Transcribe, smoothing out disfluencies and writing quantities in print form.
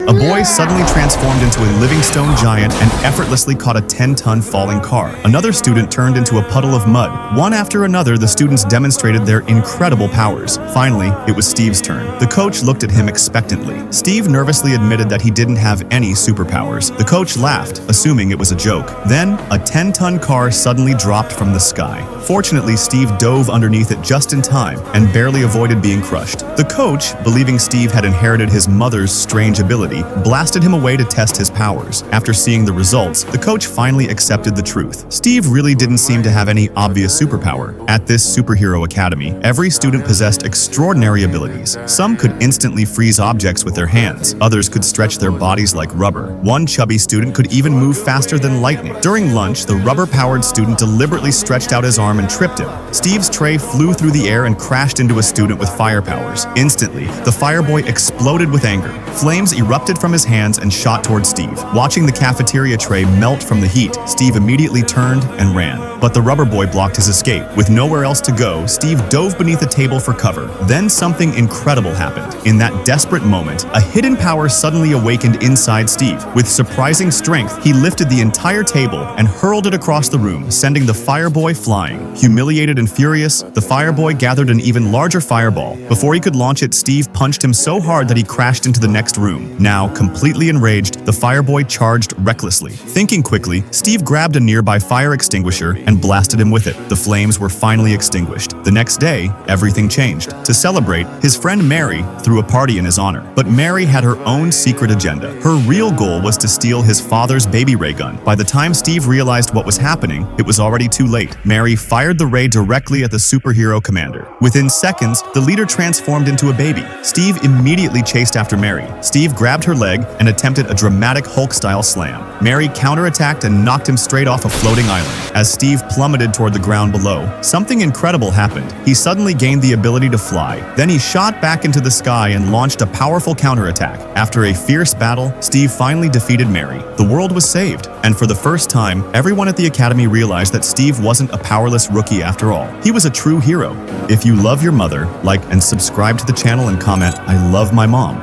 A boy suddenly transformed into a living stone giant and effortlessly caught a 10-ton falling car. Another student turned into a puddle of mud. One after another, the students demonstrated their incredible powers. Finally, it was Steve's turn. The coach looked at him expectantly. Steve nervously admitted that he didn't have any superpowers. The coach laughed, assuming it was a joke. Then, a 10-ton car suddenly dropped from the sky. Fortunately, Steve dove underneath it just in time and barely avoided being crushed. The coach, believing Steve had inherited his mother's strange ability, blasted him away to test his powers. After seeing the results, the coach finally accepted the truth. Steve really didn't seem to have any obvious superpower. At this superhero academy, every student possessed extraordinary abilities. Some could instantly freeze objects with their hands. Others could stretch their bodies like rubber. One chubby student could even move faster than lightning. During lunch, the rubber-powered student deliberately stretched out his arm and tripped him. Steve's tray flew through the air and crashed into a student with fire powers. Instantly, the fire boy exploded with anger. Flames erupted from his hands and shot toward Steve. Watching the cafeteria tray melt from the heat, Steve immediately turned and ran. But the rubber boy blocked his escape. With nowhere else to go, Steve dove beneath a table for cover. Then something incredible happened. In that desperate moment, a hidden power suddenly awakened inside Steve. With surprising strength, he lifted the entire table and hurled it across the room, sending the fire boy flying. Humiliated and furious, the fire boy gathered an even larger fireball. Before he could launch it, Steve punched him so hard that he crashed into the next room. Now, completely enraged, the fire boy charged recklessly. Thinking quickly, Steve grabbed a nearby fire extinguisher and blasted him with it. The flames were finally extinguished. The next day, everything changed. To celebrate, his friend Mary threw a party in his honor. But Mary had her own secret agenda. Her real goal was to steal his father's baby ray gun. By the time Steve realized what was happening, it was already too late. Mary fired the ray directly at the superhero commander. Within seconds, the leader transformed into a baby. Steve immediately chased after Mary. Steve grabbed her leg and attempted a dramatic Hulk-style slam. Mary counterattacked and knocked him straight off a floating island. As Steve plummeted toward the ground below, something incredible happened. He suddenly gained the ability to fly. Then he shot back into the sky and launched a powerful counterattack. After a fierce battle, Steve finally defeated Mary. The world was saved, and for the first time, everyone at the academy realized that Steve wasn't a powerless rookie after all. He was a true hero. If you love your mother, like and subscribe to the channel and comment, "I love my mom."